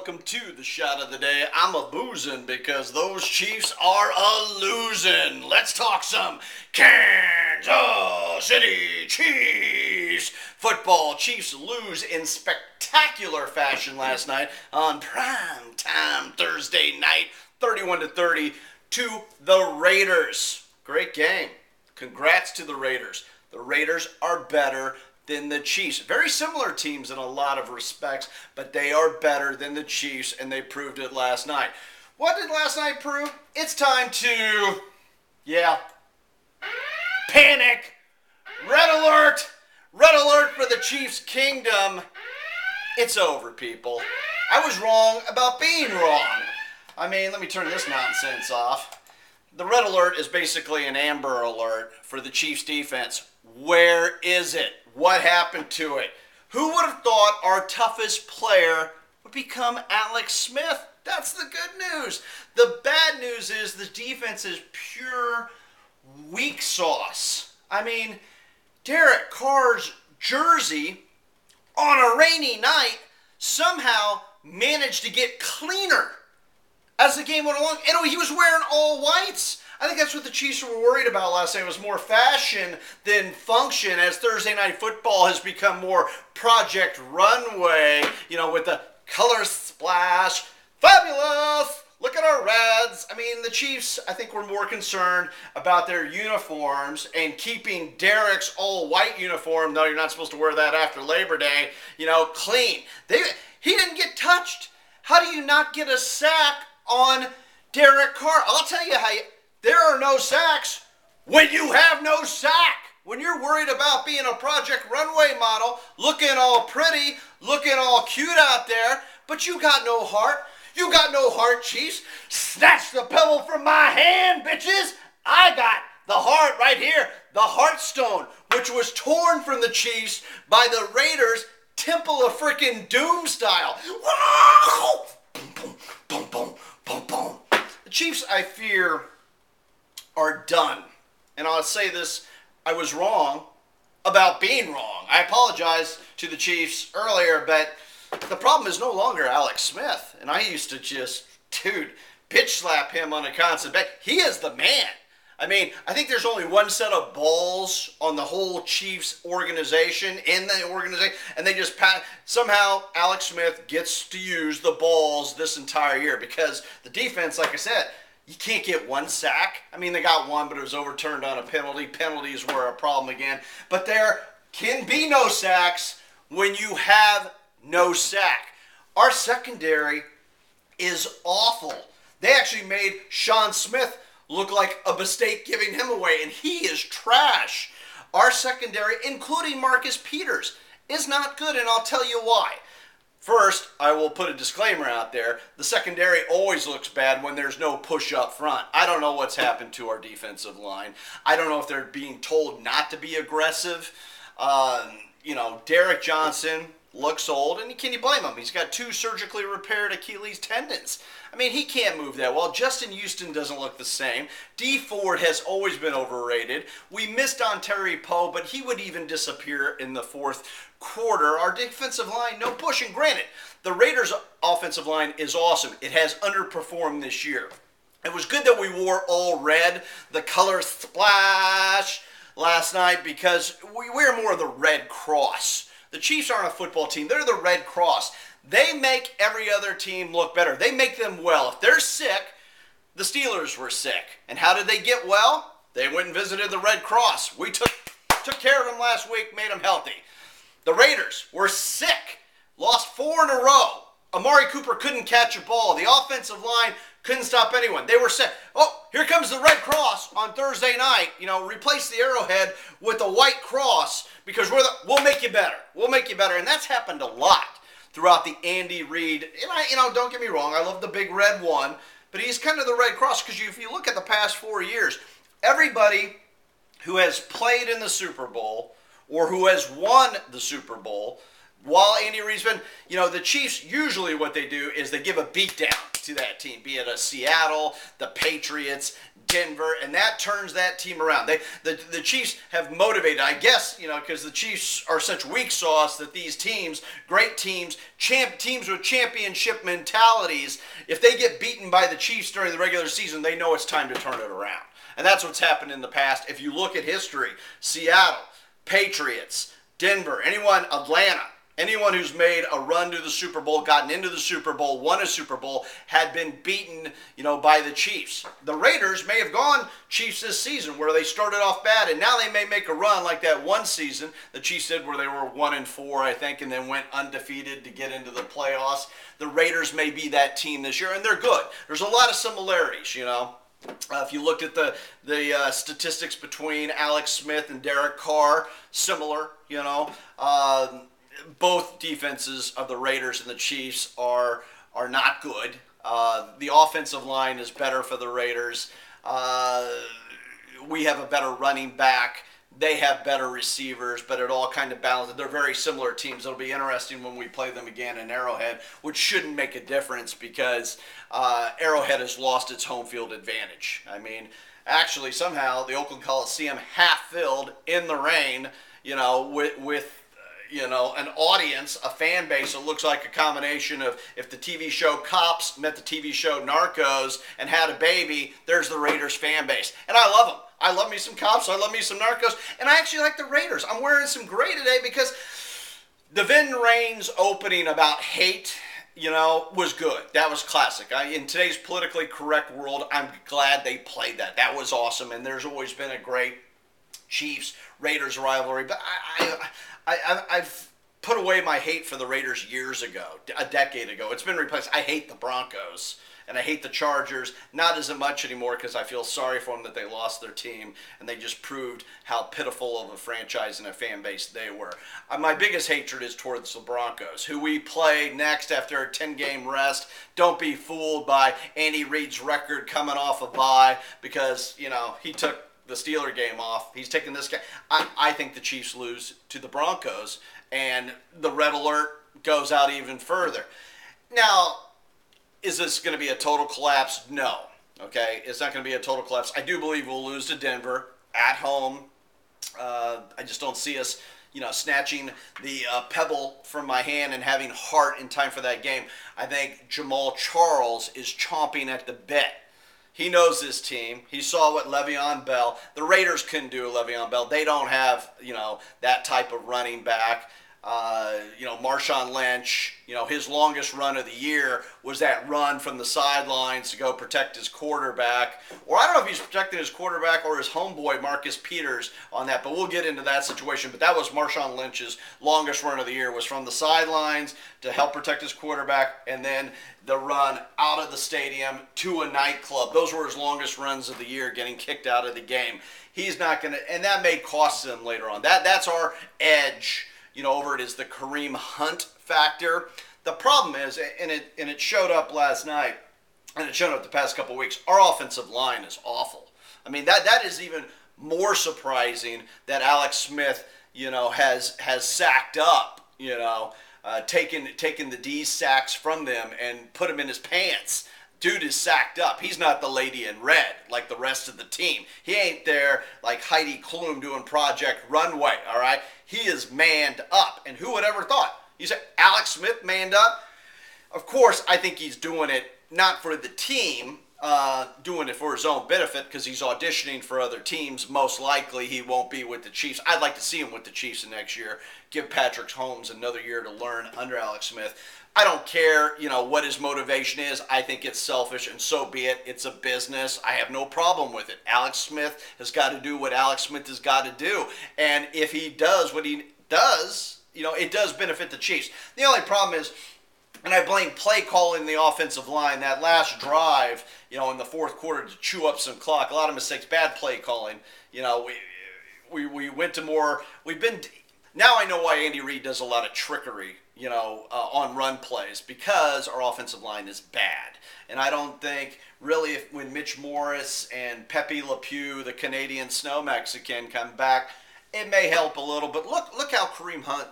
welcome to the shot of the day. I'm a boozing because those Chiefs are a losing. Let's talk some Kansas City Chiefs football. Chiefs lose in spectacular fashion last night on prime time Thursday night, 31-30 to the Raiders. Great game. Congrats to the Raiders. The Raiders are better than the Chiefs. Very similar teams in a lot of respects, but they are better than the Chiefs, and they proved it last night. What did last night prove? It's time to, panic. Red alert. Red alert for the Chiefs kingdom. It's over, people. I was wrong about being wrong. I mean, let me turn this nonsense off. The red alert is basically an amber alert for the Chiefs defense. Where is it? What happened to it? Who would have thought our toughest player would become Alex Smith? That's the good news. The bad news is the defense is pure weak sauce. I mean, Derek Carr's jersey on a rainy night somehow managed to get cleaner as the game went along. And he was wearing all whites. I think that's what the Chiefs were worried about last night. It was more fashion than function, as Thursday Night Football has become more Project Runway, with the color splash. Fabulous! Look at our Reds. I mean, the Chiefs, I think, were more concerned about their uniforms and keeping Derek's all-white uniform, though you're not supposed to wear that after Labor Day, clean. He didn't get touched. How do you not get a sack on Derek Carr? I'll tell you how there are no sacks when you have no sack. When you're worried about being a Project Runway model, looking all pretty, looking all cute out there, but you got no heart. You got no heart, Chiefs. Snatch the pebble from my hand, bitches. I got the heart right here. The Heartstone, which was torn from the Chiefs by the Raiders, Temple of Frickin' Doom style. Boom, boom, boom, boom, boom, boom. The Chiefs, I fear, are done. And I'll say this, I was wrong about being wrong. I apologize to the Chiefs earlier, but the problem is no longer Alex Smith. And I used to just, bitch slap him on a constant basis. He is the man. I mean, I think there's only one set of balls on the whole Chiefs organization, and they just somehow Alex Smith gets to use the balls this entire year because the defense, like I said, you can't get one sack. I mean, they got one, but it was overturned on a penalty. Penalties were a problem again. But there can be no sacks when you have no sack. Our secondary is awful. They actually made Sean Smith look like a mistake giving him away, and he is trash. Our secondary, including Marcus Peters, is not good, and I'll tell you why. First, I will put a disclaimer out there. The secondary always looks bad when there's no push up front. I don't know what's happened to our defensive line. I don't know if they're being told not to be aggressive. Derek Johnson looks old, and can you blame him? He's got 2 surgically repaired Achilles tendons. I mean, he can't move that well. Justin Houston doesn't look the same. D Ford has always been overrated. We missed on Terry Poe, but he would even disappear in the fourth quarter. Our defensive line, no push. And granted, the Raiders' offensive line is awesome. It has underperformed this year. It was good that we wore all red, the color splash last night, because we wear more of the Red Cross. The Chiefs aren't a football team. They're the Red Cross. They make every other team look better. They make them well. If they're sick, the Steelers were sick. And how did they get well? They went and visited the Red Cross. We took care of them last week, made them healthy. The Raiders were sick, lost 4 in a row. Amari Cooper couldn't catch a ball. The offensive line couldn't stop anyone. They were sick. Oh, here comes the Red Cross on Thursday night. Replace the arrowhead with a white cross because we'll make you better. We'll make you better. And that's happened a lot throughout the Andy Reid. And don't get me wrong, I love the big red one, but he's kind of the Red Cross because if you look at the past 4 years, everybody who has played in the Super Bowl or who has won the Super Bowl, while Andy Reid's been, the Chiefs, usually what they do is they give a beatdown to that team, be it a Seattle, the Patriots, Denver, and that turns that team around. The Chiefs have motivated, I guess, because the Chiefs are such weak sauce that these teams, great teams, teams with championship mentalities, if they get beaten by the Chiefs during the regular season, they know it's time to turn it around. And that's what's happened in the past. If you look at history, Seattle, Patriots, Denver, Atlanta, anyone who's made a run to the Super Bowl, gotten into the Super Bowl, won a Super Bowl, had been beaten, by the Chiefs. The Raiders may have gone Chiefs this season where they started off bad, and now they may make a run like that one season the Chiefs did where they were 1-4, I think, and then went undefeated to get into the playoffs. The Raiders may be that team this year, and they're good. There's a lot of similarities, if you looked at the statistics between Alex Smith and Derek Carr, similar, both defenses of the Raiders and the Chiefs are not good. The offensive line is better for the Raiders. We have a better running back. They have better receivers, but it all kind of balances. They're very similar teams. It'll be interesting when we play them again in Arrowhead, which shouldn't make a difference because Arrowhead has lost its home field advantage. I mean, actually, somehow the Oakland Coliseum half filled in the rain, with an audience, a fan base that looks like a combination of if the TV show Cops met the TV show Narcos and had a baby, there's the Raiders fan base. And I love them. I love me some Cops. I love me some Narcos. And I actually like the Raiders. I'm wearing some gray today because the Vin Raines opening about hate, was good. That was classic. In today's politically correct world, I'm glad they played that. That was awesome. And there's always been a great Chiefs-Raiders rivalry. But I've put away my hate for the Raiders years ago, a decade ago. It's been replaced. I hate the Broncos, and I hate the Chargers. Not as much anymore because I feel sorry for them that they lost their team, and they just proved how pitiful of a franchise and a fan base they were. My biggest hatred is towards the Broncos, who we play next after a 10-game rest. Don't be fooled by Andy Reid's record coming off a bye because, he took the Steeler game off. He's taking this game. I think the Chiefs lose to the Broncos, and the red alert goes out even further. Now, is this going to be a total collapse? No. Okay, it's not going to be a total collapse. I do believe we'll lose to Denver at home. I just don't see us, snatching the pebble from my hand and having heart in time for that game. I think Jamaal Charles is chomping at the bit. He knows his team. He saw what Le'Veon Bell, the Raiders couldn't do Le'Veon Bell. They don't have, that type of running back. Marshawn Lynch, his longest run of the year was that run from the sidelines to go protect his quarterback. Or I don't know if he's protecting his quarterback or his homeboy, Marcus Peters, on that. But we'll get into that situation. But that was Marshawn Lynch's longest run of the year, was from the sidelines to help protect his quarterback, and then the run out of the stadium to a nightclub. Those were his longest runs of the year, getting kicked out of the game. He's not going to, and that may cost him later on. That's our edge. Over it is the Kareem Hunt factor. The problem is, and it showed up last night, and it showed up the past couple of weeks, our offensive line is awful. I mean, that is even more surprising that Alex Smith, has sacked up, taken the D's sacks from them and put them in his pants. Dude is sacked up. He's not the lady in red like the rest of the team. He ain't there like Heidi Klum doing Project Runway, all right? He is manned up. And who would ever thought? You said Alex Smith manned up? Of course, I think he's doing it not for the team, doing it for his own benefit because he's auditioning for other teams. Most likely he won't be with the Chiefs. I'd like to see him with the Chiefs next year. Give Patrick Mahomes another year to learn under Alex Smith. I don't care, what his motivation is. I think it's selfish, and so be it. It's a business. I have no problem with it. Alex Smith has got to do what Alex Smith has got to do. And if he does what he does, it does benefit the Chiefs. The only problem is, and I blame play calling the offensive line, that last drive, in the fourth quarter to chew up some clock. A lot of mistakes, bad play calling. We went to more, now I know why Andy Reid does a lot of trickery, on run plays, because our offensive line is bad. And I don't think, really, when Mitch Morris and Pepe Le Pew, the Canadian snow Mexican, come back, it may help a little. But look how Kareem Hunt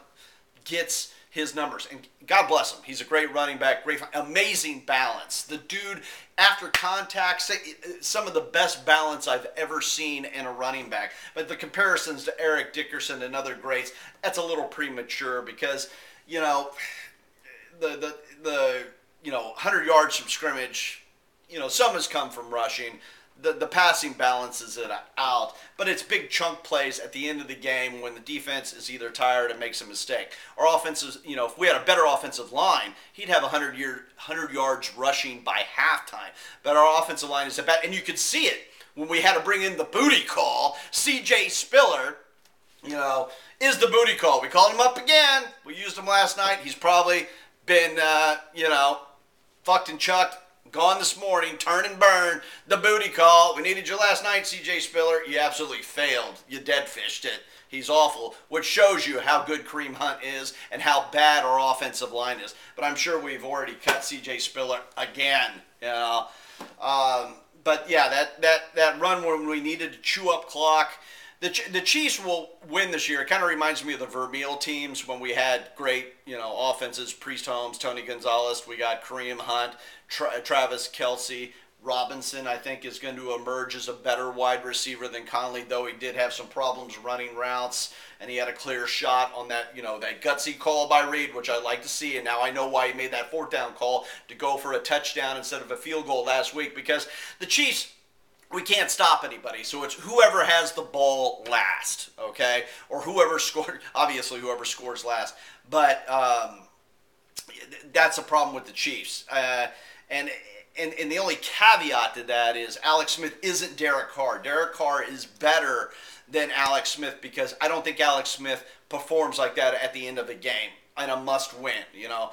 gets his numbers. And God bless him. He's a great running back, great, amazing balance. The dude, after contact, some of the best balance I've ever seen in a running back. But the comparisons to Eric Dickerson and other greats, that's a little premature because, you know, the 100 yards from scrimmage, you know, some has come from rushing. The passing balances it out, but it's big chunk plays at the end of the game when the defense is either tired and makes a mistake. Our offense is, you know, if we had a better offensive line, he'd have 100 yards rushing by halftime. But our offensive line is bad, and you could see it when we had to bring in the booty call. C.J. Spiller, you know, is the booty call. We called him up again. We used him last night. He's probably been, fucked and chucked. Gone this morning, turn and burn, the booty call. We needed you last night, C.J. Spiller. You absolutely failed. You dead-fished it. He's awful, which shows you how good Kareem Hunt is and how bad our offensive line is. But I'm sure we've already cut C.J. Spiller again, you know. But, yeah, that run when we needed to chew up clock. The Chiefs will win this year. It kind of reminds me of the Vermeil teams when we had great, you know, offenses. Priest Holmes, Tony Gonzalez. We got Kareem Hunt, Travis Kelce. Robinson, I think, is going to emerge as a better wide receiver than Conley, though he did have some problems running routes, and he had a clear shot on that, you know, that gutsy call by Reed, which I like to see, and now I know why he made that fourth down call to go for a touchdown instead of a field goal last week, because the Chiefs, we can't stop anybody, so it's whoever has the ball last, okay? Or whoever scored, obviously whoever scores last. But that's a problem with the Chiefs. And the only caveat to that is Alex Smith isn't Derek Carr. Derek Carr is better than Alex Smith because I don't think Alex Smith performs like that at the end of the game and a must-win, you know?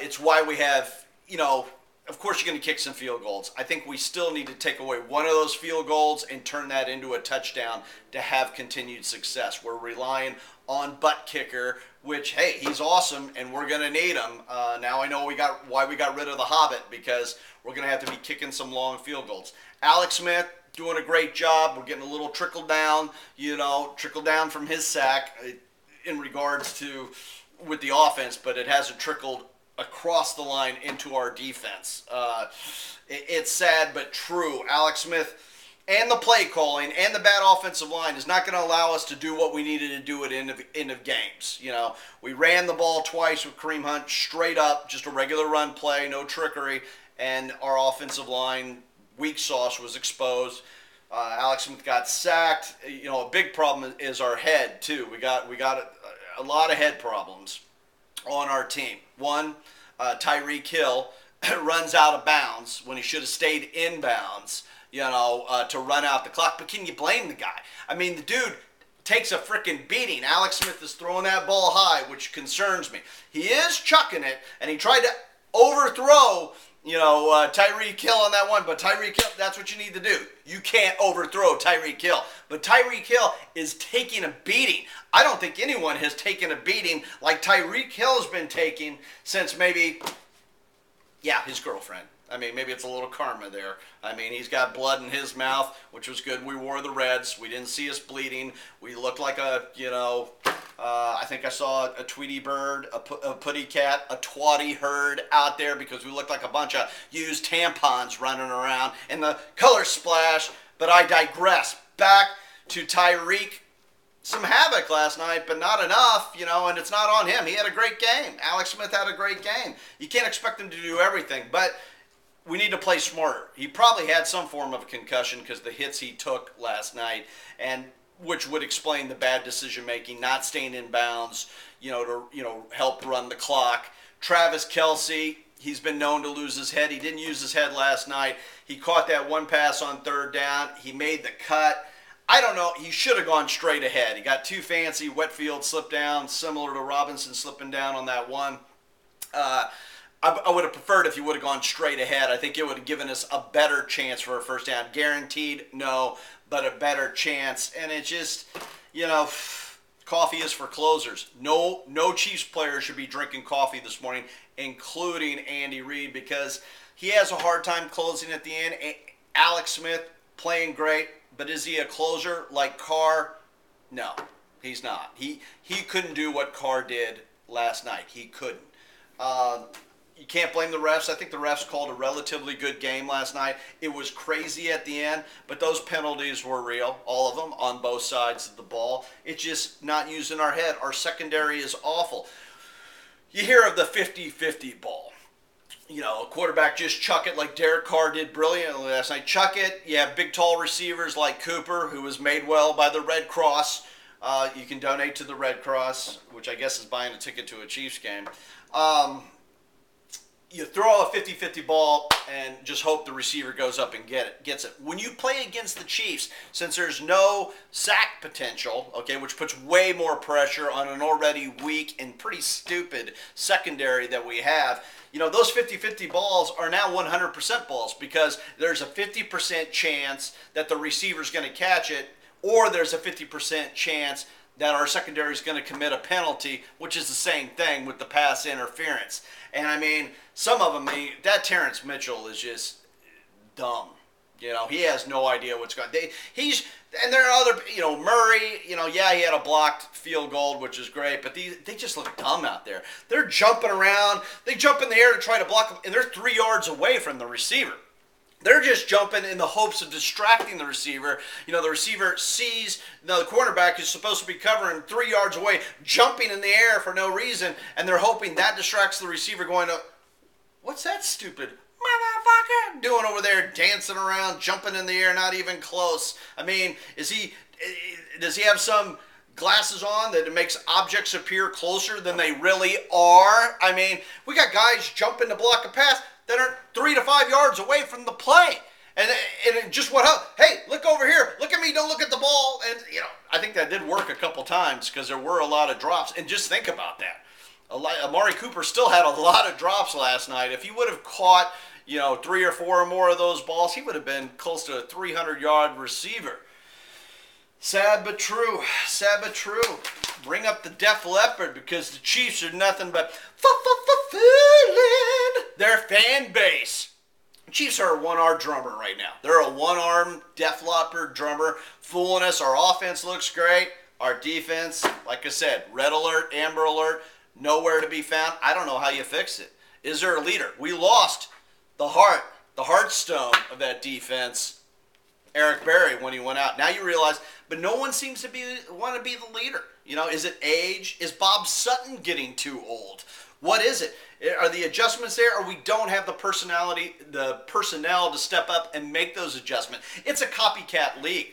It's why we have, you know, of course you're going to kick some field goals. I think we still need to take away one of those field goals and turn that into a touchdown to have continued success. We're relying on butt kicker, which, hey, he's awesome, and we're going to need him. Now I know why we got rid of the Hobbit, because we're going to have to be kicking some long field goals. Alex Smith doing a great job. We're getting a little trickle down from his sack in regards to with the offense, but it hasn't trickled across the line into our defense. It's sad but true. Alex Smith and the play calling and the bad offensive line is not going to allow us to do what we needed to do at end of games. You know, we ran the ball twice with Kareem Hunt straight up, just a regular run play, no trickery, and our offensive line weak sauce was exposed. Alex Smith got sacked. You know, a big problem is our head too. We got a lot of head problems on our team. One, Tyreek Hill runs out of bounds when he should have stayed in bounds, you know, to run out the clock. But can you blame the guy? I mean, the dude takes a freaking beating. Alex Smith is throwing that ball high, which concerns me. He is chucking it, and he tried to overthrow, you know, Tyreek Hill on that one. But Tyreek Hill, that's what you need to do. You can't overthrow Tyreek Hill. But Tyreek Hill is taking a beating. I don't think anyone has taken a beating like Tyreek Hill has been taking since maybe, yeah, his girlfriend. I mean, maybe it's a little karma there. I mean, he's got blood in his mouth, which was good. We wore the Reds. We didn't see us bleeding. We looked like a, you know, I think I saw a Tweety bird, a putty cat, a twatty herd out there because we looked like a bunch of used tampons running around in the color splash. But I digress. Back to Tyreek. Some havoc last night, but not enough, you know, and it's not on him. He had a great game. Alex Smith had a great game. You can't expect him to do everything, but we need to play smarter. He probably had some form of a concussion because the hits he took last night, and which would explain the bad decision making, not staying in bounds, you know, to help run the clock. Travis Kelce, he's been known to lose his head. He didn't use his head last night. He caught that one pass on third down. He made the cut. I don't know. He should have gone straight ahead. He got too fancy. Wetfield slipped down, similar to Robinson slipping down on that one. I would have preferred if he would have gone straight ahead. I think it would have given us a better chance for a first down. Guaranteed, no, but a better chance. And it just, you know, coffee is for closers. No Chiefs player should be drinking coffee this morning, including Andy Reid, because he has a hard time closing at the end. Alex Smith playing great, but is he a closer like Carr? No, he's not. He couldn't do what Carr did last night. He couldn't. You can't blame the refs. I think the refs called a relatively good game last night. It was crazy at the end, but those penalties were real, all of them, on both sides of the ball. It's just not using our head. Our secondary is awful. You hear of the 50-50 ball. You know, a quarterback just chuck it like Derek Carr did brilliantly last night. Chuck it. You have big, tall receivers like Cooper, who was made well by the Red Cross. You can donate to the Red Cross, which I guess is buying a ticket to a Chiefs game. You throw a 50-50 ball and just hope the receiver goes up and gets it. When you play against the Chiefs, since there's no sack potential, okay, which puts way more pressure on an already weak and pretty stupid secondary that we have, you know, those 50-50 balls are now 100% balls because there's a 50% chance that the receiver's going to catch it, or there's a 50% chance that our secondary is going to commit a penalty, which is the same thing with the pass interference. And I mean, some of them, that Terrence Mitchell is just dumb. You know, he has no idea what's going on. And there are other, you know, Murray, you know, yeah, he had a blocked field goal, which is great, but they just look dumb out there. They're jumping around. They jump in the air to try to block them, and they're 3 yards away from the receiver. They're just jumping in the hopes of distracting the receiver. You know, the receiver sees, the cornerback is supposed to be covering 3 yards away, jumping in the air for no reason, and they're hoping that distracts the receiver going, what's that stupid motherfucker doing over there, dancing around, jumping in the air, not even close? I mean, does he have some glasses on that it makes objects appear closer than they really are? I mean, we got guys jumping to block a pass that are 3 to 5 yards away from the play. And just what, hey, look over here. Look at me, don't look at the ball. And, you know, I think that did work a couple times because there were a lot of drops. And just think about that. Amari Cooper still had a lot of drops last night. If he would have caught, you know, 3 or 4 or more of those balls, he would have been close to a 300-yard receiver. Sad but true. Sad but true. Bring up the Def Leppard because the Chiefs are nothing but fooling their fan base. The Chiefs are a one-arm drummer right now. They're a one-arm Def Leppard drummer fooling us. Our offense looks great. Our defense, like I said, red alert, amber alert, nowhere to be found. I don't know how you fix it. Is there a leader? We lost the heartstone of that defense, Eric Berry, when he went out. Now you realize, but no one seems to want to be the leader. You know, is it age? Is Bob Sutton getting too old? What is it? Are the adjustments there, or we don't have the personnel to step up and make those adjustments? It's a copycat league.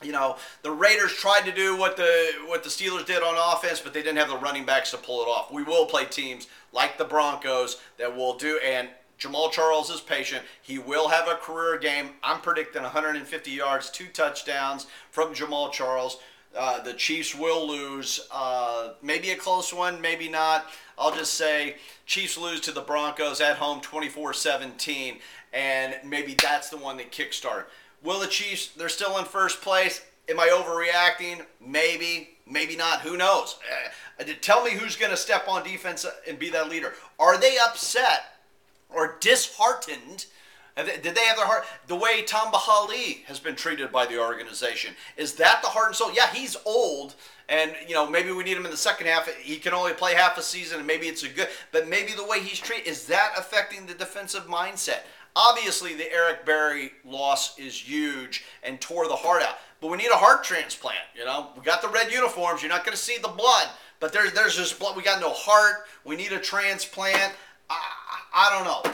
You know, the Raiders tried to do what the Steelers did on offense, but they didn't have the running backs to pull it off. We will play teams like the Broncos that will do, and Jamaal Charles is patient. He will have a career game. I'm predicting 150 yards, 2 touchdowns from Jamaal Charles. The Chiefs will lose. Maybe a close one, maybe not. I'll just say Chiefs lose to the Broncos at home 24-17, and maybe that's the one that kickstarted. Will the Chiefs, they're still in first place. Am I overreacting? Maybe, maybe not. Who knows? Tell me who's going to step on defense and be that leader. Are they upset or disheartened? Did they have their heart? The way Tom Bahali has been treated by the organization. Is that the heart and soul? Yeah, he's old, and you know maybe we need him in the second half. He can only play half a season, and maybe it's but maybe the way he's treated, is that affecting the defensive mindset? Obviously, the Eric Berry loss is huge and tore the heart out. But we need a heart transplant, you know. We got the red uniforms. You're not going to see the blood. But there's just blood. We got no heart. We need a transplant. I don't know.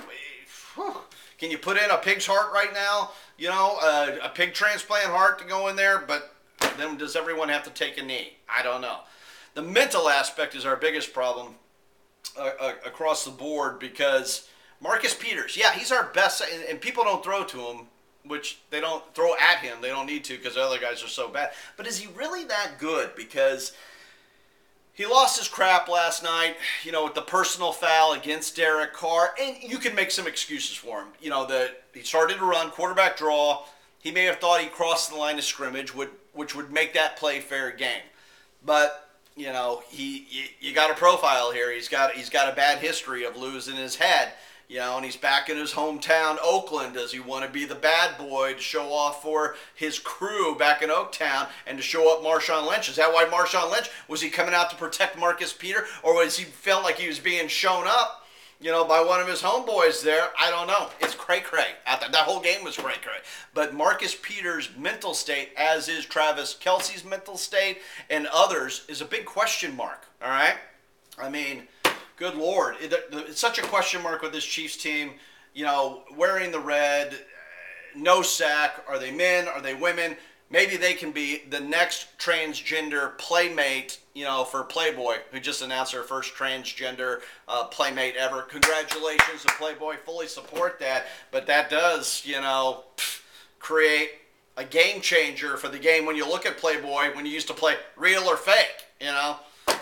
Whew. Can you put in a pig's heart right now? You know, a pig transplant heart to go in there? But then does everyone have to take a knee? I don't know. The mental aspect is our biggest problem across the board because Marcus Peters, yeah, he's our best, and people don't throw to him, which they don't throw at him. They don't need to because the other guys are so bad. But is he really that good? Because he lost his crap last night, you know, with the personal foul against Derek Carr, and you can make some excuses for him. You know, he started to run, quarterback draw. He may have thought he crossed the line of scrimmage, which would make that play fair game. But you know, you got a profile here. He's got a bad history of losing his head. You know, and he's back in his hometown, Oakland. Does he want to be the bad boy to show off for his crew back in Oaktown and to show up Marshawn Lynch? Is that why Marshawn Lynch, was he coming out to protect Marcus Peter, or was he felt like he was being shown up, you know, by one of his homeboys there? I don't know. It's cray-cray. That whole game was cray-cray. But Marcus Peters' mental state, as is Travis Kelce's mental state and others, is a big question mark, all right? I mean, good Lord. It's such a question mark with this Chiefs team, you know, wearing the red, no sack. Are they men? Are they women? Maybe they can be the next transgender playmate, you know, for Playboy, who just announced her first transgender playmate ever. Congratulations to Playboy. Fully support that. But that does, you know, create a game changer for the game when you look at Playboy, when you used to play real or fake, you know.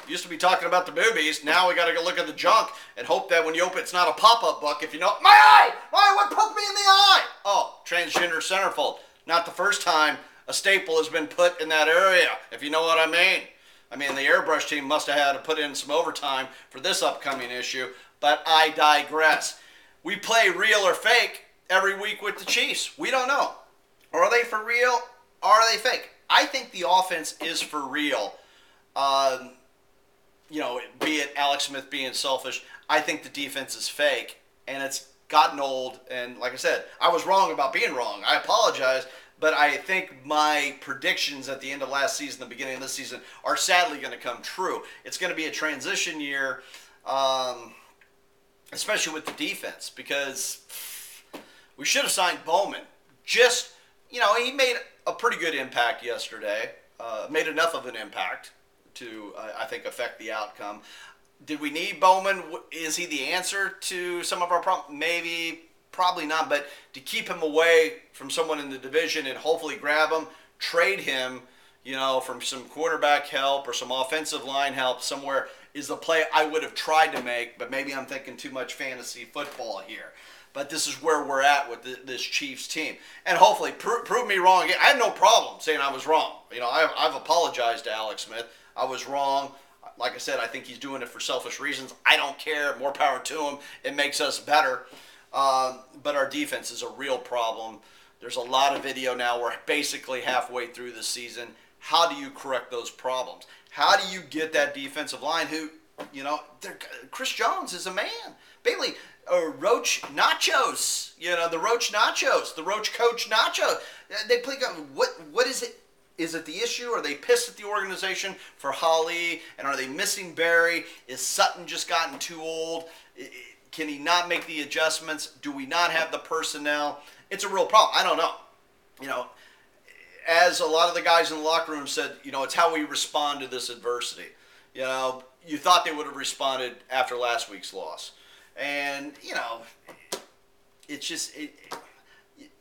Used to be talking about the boobies. Now we got to go look at the junk and hope that when you open it's not a pop-up book. If you know, my eye! What poked me in the eye? Oh, transgender centerfold. Not the first time a staple has been put in that area, if you know what I mean. I mean, the airbrush team must have had to put in some overtime for this upcoming issue, but I digress. We play real or fake every week with the Chiefs. We don't know. Are they for real? Are they fake? I think the offense is for real. You know, be it Alex Smith being selfish, I think the defense is fake, and it's gotten old. And like I said, I was wrong about being wrong. I apologize, but I think my predictions at the end of last season, the beginning of this season, are sadly going to come true. It's going to be a transition year, especially with the defense, because we should have signed Bowman. Just, you know, he made a pretty good impact yesterday, made enough of an impact to, I think, affect the outcome. Did we need Bowman? Is he the answer to some of our problems? Maybe, probably not. But to keep him away from someone in the division and hopefully grab him, trade him, you know, from some quarterback help or some offensive line help somewhere is the play I would have tried to make. But maybe I'm thinking too much fantasy football here. But this is where we're at with this Chiefs team. And hopefully prove me wrong again. I had no problem saying I was wrong. You know, I've apologized to Alex Smith. I was wrong. Like I said, I think he's doing it for selfish reasons. I don't care. More power to him. It makes us better. But our defense is a real problem. There's a lot of video now. We're basically halfway through the season. How do you correct those problems? How do you get that defensive line who, you know, Chris Jones is a man. Bailey, Roach Nachos. You know, the Roach Nachos. The Roach Coach Nachos. They play, what is it? Is it the issue? Are they pissed at the organization for Holly? And are they missing Barry? Is Sutton just gotten too old? Can he not make the adjustments? Do we not have the personnel? It's a real problem. I don't know. You know, as a lot of the guys in the locker room said, you know, it's how we respond to this adversity. You know, you thought they would have responded after last week's loss. And, you know, it's just,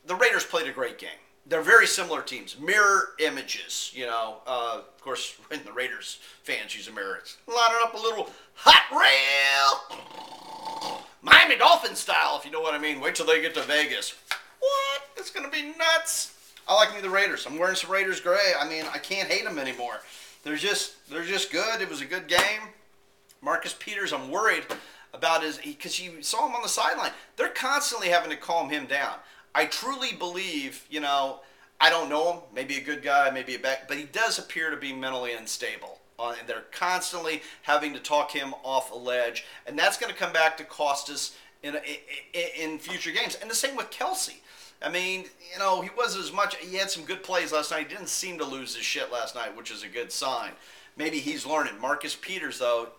the Raiders played a great game. They're very similar teams, mirror images, you know. Of course, when the Raiders fans use a mirror, it's lining up a little hot rail, Miami Dolphins style, if you know what I mean. Wait till they get to Vegas. What? It's going to be nuts. I like me the Raiders. I'm wearing some Raiders gray. I mean, I can't hate them anymore. They're just good. It was a good game. Marcus Peters, I'm worried about because you saw him on the sideline. They're constantly having to calm him down. I truly believe, you know, I don't know him, maybe a good guy, maybe a bad, but he does appear to be mentally unstable. And they're constantly having to talk him off a ledge, and that's going to come back to cost us in future games. And the same with Kelce. I mean, you know, he had some good plays last night. He didn't seem to lose his shit last night, which is a good sign. Maybe he's learning. Marcus Peters, though,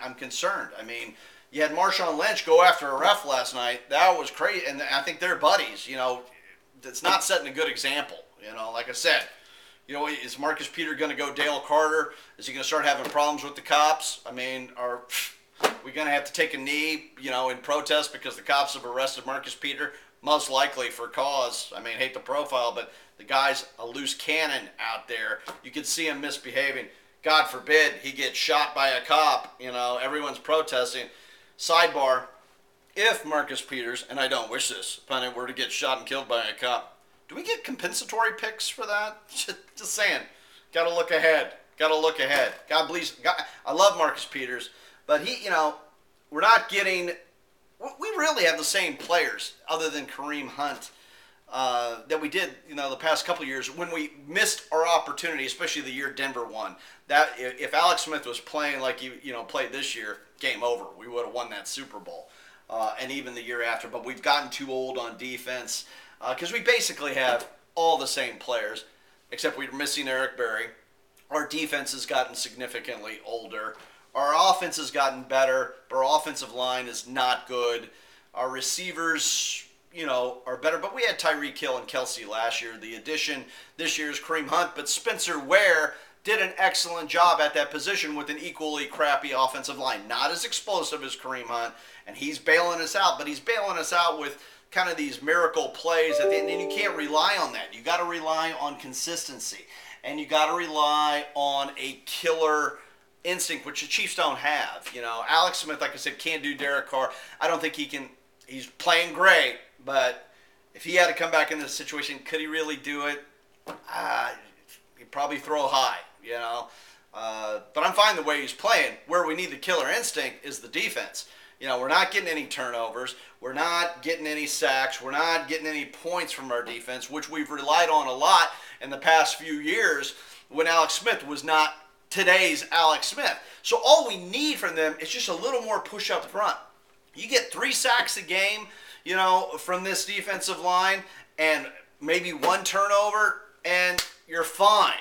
I'm concerned. I mean, you had Marshawn Lynch go after a ref last night. That was crazy. And I think they're buddies. You know, it's not setting a good example. You know, like I said, you know, is Marcus Peters going to go Dale Carter? Is he going to start having problems with the cops? I mean, are we going to have to take a knee, you know, in protest because the cops have arrested Marcus Peters? Most likely for cause. I mean, hate the profile, but the guy's a loose cannon out there. You could see him misbehaving. God forbid he gets shot by a cop. You know, everyone's protesting. Sidebar, if Marcus Peters, and I don't wish this, upon it were to get shot and killed by a cop, do we get compensatory picks for that? Just saying. Got to look ahead. Got to look ahead. God bless. I love Marcus Peters, but he, you know, we're not getting we really have the same players other than Kareem Hunt that we did, the past couple of years when we missed our opportunity, especially the year Denver won. That if Alex Smith was playing like he played this year, game over. We would have won that Super Bowl, and even the year after. But we've gotten too old on defense because we basically have all the same players, except we're missing Eric Berry. Our defense has gotten significantly older. Our offense has gotten better, but our offensive line is not good. Our receivers, are better. But we had Tyreek Hill and Kelce last year. The addition this year is Kareem Hunt, but Spencer Ware did an excellent job at that position with an equally crappy offensive line. Not as explosive as Kareem Hunt, and he's bailing us out, but he's bailing us out with kind of these miracle plays at the end, and you can't rely on that. You got to rely on consistency, and you got to rely on a killer instinct, which the Chiefs don't have. Alex Smith, like I said, can't do Derek Carr. I don't think he can. He's playing great, but if he had to come back in this situation, could he really do it? He'd probably throw high, But I'm fine the way he's playing. Where we need the killer instinct is the defense. We're not getting any turnovers. We're not getting any sacks. We're not getting any points from our defense, which we've relied on a lot in the past few years when Alex Smith was not today's Alex Smith. So all we need from them is just a little more push up front. You get 3 sacks a game, from this defensive line and maybe 1 turnover and you're fine.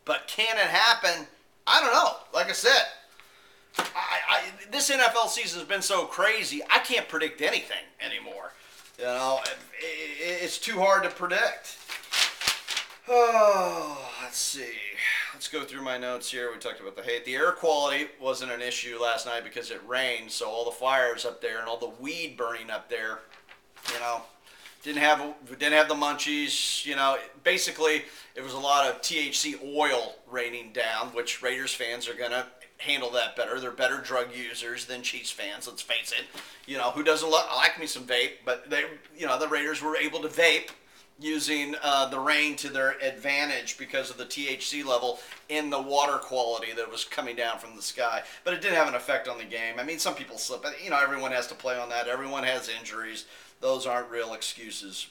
But can it happen? I don't know. Like I said, this NFL season has been so crazy, I can't predict anything anymore. It's too hard to predict. Oh, let's see. Let's go through my notes here. We talked about the hate. The air quality wasn't an issue last night because it rained, so all the fires up there and all the weed burning up there, didn't have the munchies. Basically, it was a lot of THC oil raining down, which Raiders fans are gonna handle that better. They're better drug users than Chiefs fans. Let's face it. Who doesn't like me some vape? But they, the Raiders were able to vape using the rain to their advantage because of the THC level in the water quality that was coming down from the sky. But it didn't have an effect on the game. I mean, some people slip. But, everyone has to play on that. Everyone has injuries. Those aren't real excuses,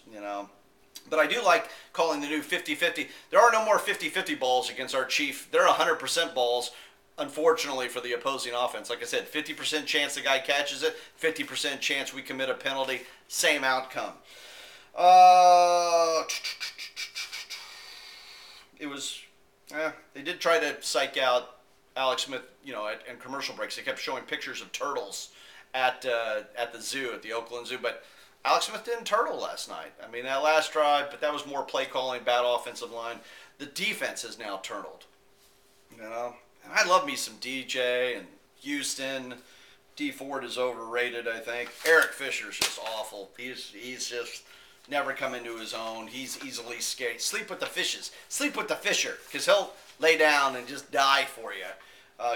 But I do like calling the new 50-50. There are no more 50-50 balls against our Chief. They're 100% balls, unfortunately, for the opposing offense. Like I said, 50% chance the guy catches it, 50% chance we commit a penalty. Same outcome. They did try to psych out Alex Smith, in commercial breaks. They kept showing pictures of turtles at the zoo, at the Oakland Zoo, but Alex Smith didn't turtle last night. I mean, that last drive, but that was more play calling, bad offensive line. The defense has now turtled, And I love me some DJ and Houston. D Ford is overrated, I think. Eric Fisher's just awful. He's just never come into his own. He's easily scared. Sleep with the fishes. Sleep with the Fisher, because he'll lay down and just die for you.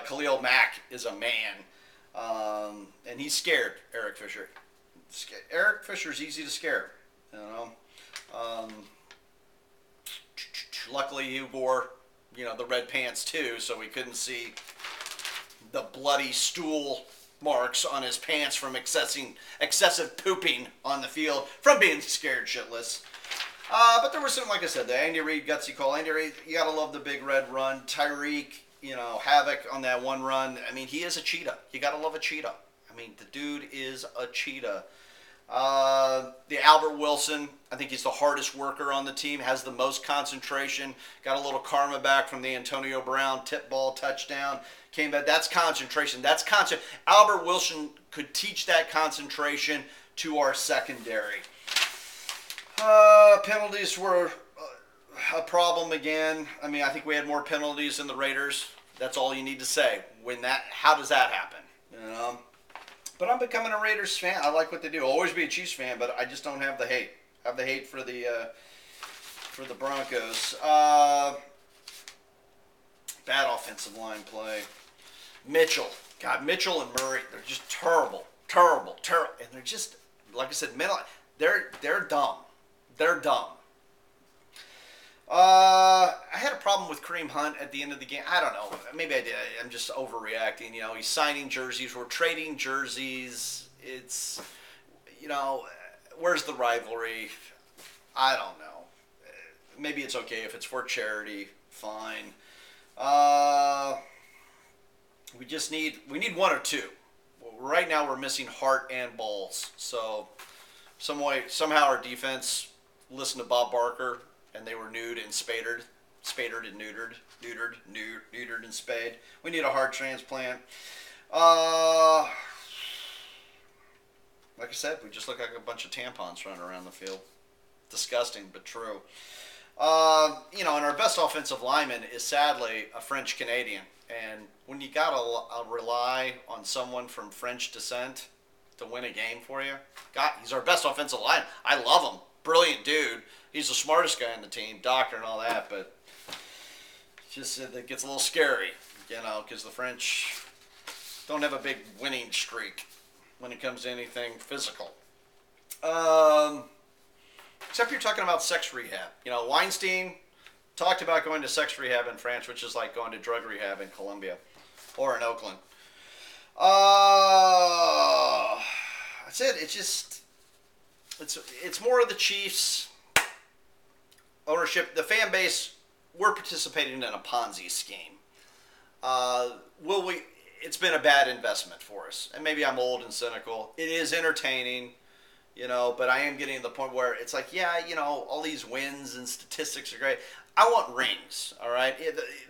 Khalil Mack is a man, and he's scared, Eric Fisher. Eric Fisher's easy to scare, Luckily, he wore, the red pants too, so we couldn't see the bloody stool marks on his pants from excessive pooping on the field from being scared shitless. But there was some, like I said, the Andy Reid gutsy call. Andy Reid, you gotta love the big red run. Tyreek, havoc on that one run. I mean, he is a cheetah. You gotta love a cheetah. I mean, the dude is a cheetah. The Albert Wilson, I think he's the hardest worker on the team, has the most concentration, got a little karma back from the Antonio Brown tip ball touchdown, came back. That's concentration. Albert Wilson could teach that concentration to our secondary. Penalties were a problem again. I mean, I think we had more penalties than the Raiders. That's all you need to say. How does that happen? But I'm becoming a Raiders fan. I like what they do. I'll always be a Chiefs fan, but I just don't have the hate. I have the hate for the Broncos. Bad offensive line play. Mitchell. God, Mitchell and Murray, they're just terrible. And they're just, like I said, they're dumb. They're dumb. I had a problem with Kareem Hunt at the end of the game. I don't know. Maybe I did. I'm just overreacting. He's signing jerseys. We're trading jerseys. It's where's the rivalry? I don't know. Maybe it's okay if it's for charity. Fine. We need one or two. Right now we're missing heart and balls. So somehow our defense listened to Bob Barker and they were nude and spadered and neutered and spayed. We need a heart transplant. Like I said, we just look like a bunch of tampons running around the field. Disgusting, but true. And our best offensive lineman is sadly a French Canadian. And when you gotta rely on someone from French descent to win a game for you, God, he's our best offensive lineman. I love him. Brilliant dude. He's the smartest guy on the team, doctor and all that, but just it gets a little scary, because the French don't have a big winning streak when it comes to anything physical. Except you're talking about sex rehab. Weinstein talked about going to sex rehab in France, which is like going to drug rehab in Colombia or in Oakland. That's it. It's more of the Chiefs ownership. The fan base, we're participating in a Ponzi scheme. It's been a bad investment for us. And maybe I'm old and cynical. It is entertaining. But I am getting to the point where it's like, all these wins and statistics are great. I want rings, all right?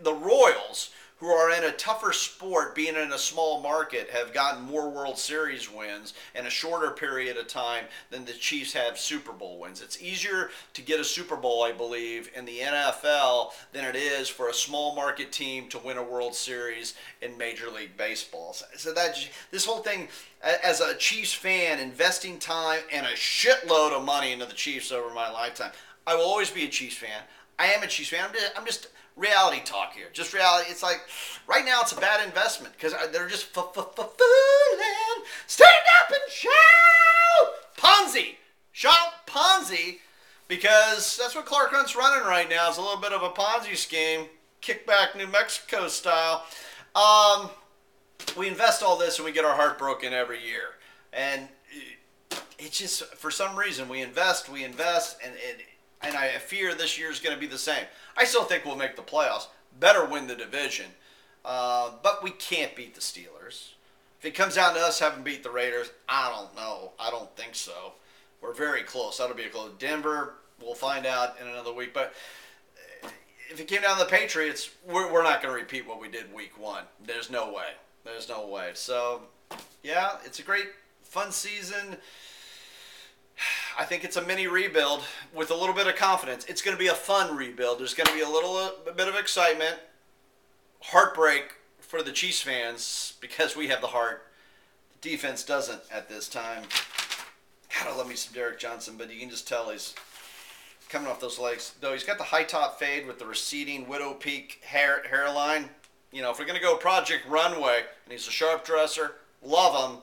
The Royals, who are in a tougher sport, being in a small market, have gotten more World Series wins in a shorter period of time than the Chiefs have Super Bowl wins. It's easier to get a Super Bowl, I believe, in the NFL than it is for a small market team to win a World Series in Major League Baseball. So this whole thing, as a Chiefs fan, investing time and a shitload of money into the Chiefs over my lifetime, I will always be a Chiefs fan. I am a Chiefs fan. I'm just reality talk here. Just reality. It's like, right now it's a bad investment because they're just fooling. Stand up and shout! Ponzi! Shout Ponzi, because that's what Clark Hunt's running right now. It's a little bit of a Ponzi scheme. Kickback New Mexico style. We invest all this and we get our heart broken every year. And it's just, for some reason, we invest, and I fear this year is going to be the same. I still think we'll make the playoffs. Better win the division. But we can't beat the Steelers. If it comes down to us having beat the Raiders, I don't know. I don't think so. We're very close. That'll be a close. Denver, we'll find out in another week. But if it came down to the Patriots, we're not going to repeat what we did week one. There's no way. There's no way. So, yeah, it's a great, fun season. I think it's a mini rebuild with a little bit of confidence. It's going to be a fun rebuild. There's going to be a bit of excitement, heartbreak for the Chiefs fans because we have the heart. The defense doesn't at this time. God, I love me some Derek Johnson, but you can just tell he's coming off those legs. Though he's got the high top fade with the receding widow peak hairline. If we're going to go Project Runway, and he's a sharp dresser, love him,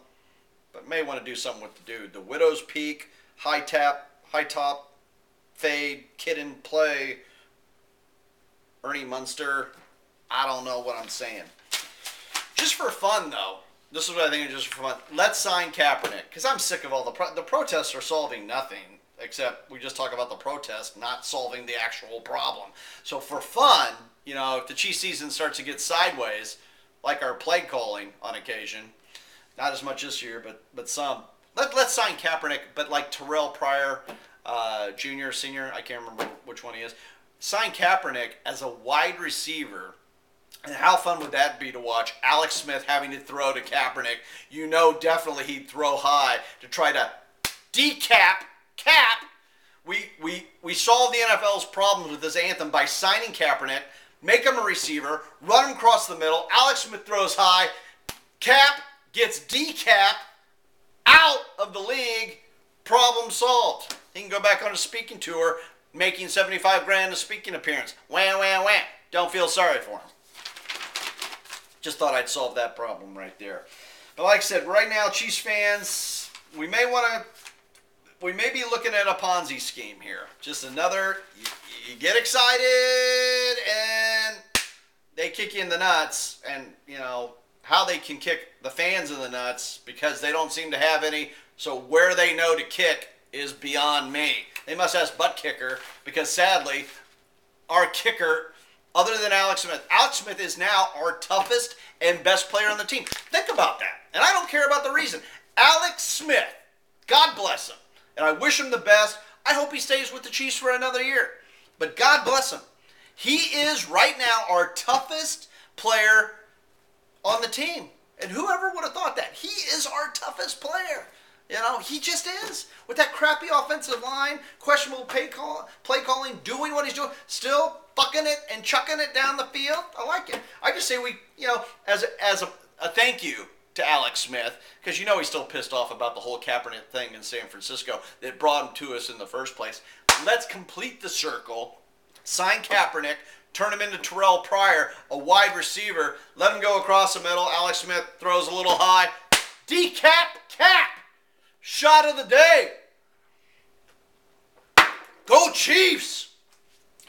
but may want to do something with the dude. The widow's peak, high top, fade, kid in play, Ernie Munster. I don't know what I'm saying. Just for fun, though, this is what I think is just for fun. Let's sign Kaepernick, because I'm sick of all the protests are solving nothing, except we just talk about the protest, not solving the actual problem. So for fun, if the Chiefs season starts to get sideways, like our play calling on occasion, not as much this year, but some. Let's sign Kaepernick, but like Terrell Pryor, junior, senior, I can't remember which one he is. Sign Kaepernick as a wide receiver. And how fun would that be to watch Alex Smith having to throw to Kaepernick? Definitely he'd throw high to try to decap Cap. We solved the NFL's problems with this anthem by signing Kaepernick, make him a receiver, run him across the middle. Alex Smith throws high. Cap gets decapped, out of the league, problem solved. He can go back on a speaking tour, making $75,000 a speaking appearance. Wham, wham, wham. Don't feel sorry for him. Just thought I'd solve that problem right there. But like I said, right now, Chiefs fans, we may be looking at a Ponzi scheme here. Just another, you get excited and they kick you in the nuts, and how they can kick the fans in the nuts because they don't seem to have any. So where they know to kick is beyond me. They must ask butt kicker because sadly, our kicker, other than Alex Smith is now our toughest and best player on the team. Think about that. And I don't care about the reason. Alex Smith, God bless him. And I wish him the best. I hope he stays with the Chiefs for another year. But God bless him. He is right now our toughest player on the team. And whoever would have thought that? He is our toughest player. You know, he just is. With that crappy offensive line, questionable play calling, doing what he's doing, still fucking it and chucking it down the field. I like it. I just say we, as a thank you to Alex Smith, because he's still pissed off about the whole Kaepernick thing in San Francisco that brought him to us in the first place. Let's complete the circle, sign Kaepernick, turn him into Terrell Pryor, a wide receiver, let him go across the middle. Alex Smith throws a little high. Decap cap. Shot of the day. Go Chiefs.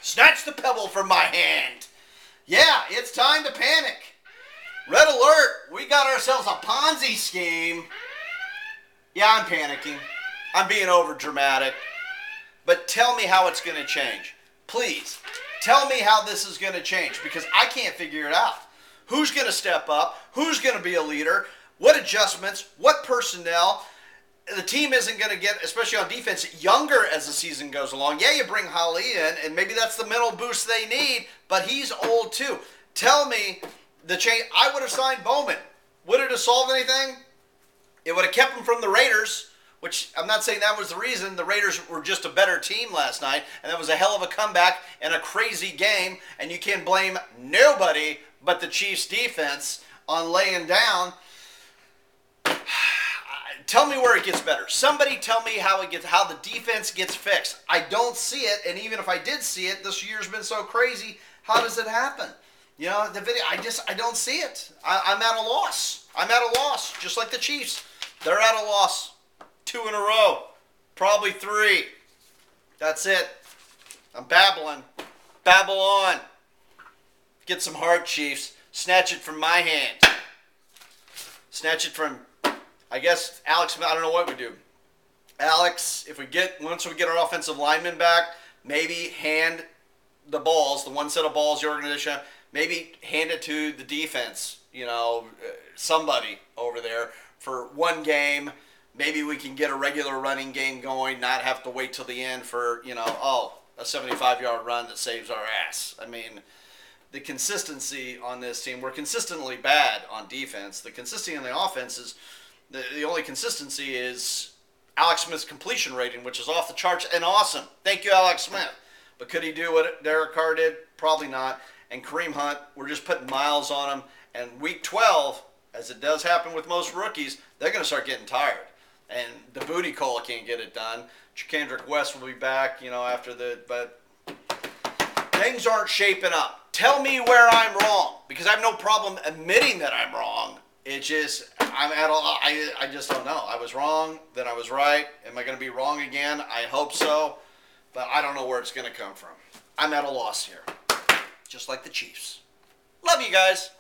Snatch the pebble from my hand. Yeah, it's time to panic. Red alert. We got ourselves a Ponzi scheme. Yeah, I'm panicking. I'm being over dramatic. But tell me how it's going to change. Please, tell me how this is going to change because I can't figure it out. Who's going to step up? Who's going to be a leader? What adjustments? What personnel? The team isn't going to get, especially on defense, younger as the season goes along. Yeah, you bring Holly in, and maybe that's the mental boost they need, but he's old too. Tell me the change. I would have signed Bowman. Would it have solved anything? It would have kept him from the Raiders, which I'm not saying that was the reason. The Raiders were just a better team last night, and that was a hell of a comeback and a crazy game, and you can't blame nobody but the Chiefs' defense on laying down. Tell me where it gets better. Somebody tell me how the defense gets fixed. I don't see it, and even if I did see it, this year's been so crazy. How does it happen? The video. I don't see it. I'm at a loss. I'm at a loss, just like the Chiefs. They're at a loss. 2 in a row, probably 3. That's it. I'm babbling. Babble on. Get some heart, Chiefs. Snatch it from my hand. Snatch it from. I guess Alex, I don't know what we do. Alex, once we get our offensive linemen back, maybe hand the balls, the one set of balls the organization, maybe hand it to the defense, somebody over there for one game. Maybe we can get a regular running game going, not have to wait till the end for, a 75-yard run that saves our ass. I mean, the consistency on this team, we're consistently bad on defense. The consistency on the offense is, the only consistency is Alex Smith's completion rating, which is off the charts and awesome. Thank you, Alex Smith. But could he do what Derek Carr did? Probably not. And Kareem Hunt, we're just putting miles on him. And week 12, as it does happen with most rookies, they're going to start getting tired. And the booty call can't get it done. Kendrick West will be back, but things aren't shaping up. Tell me where I'm wrong, because I have no problem admitting that I'm wrong. It's just, I just don't know. I was wrong, then I was right. Am I going to be wrong again? I hope so, but I don't know where it's going to come from. I'm at a loss here, just like the Chiefs. Love you guys.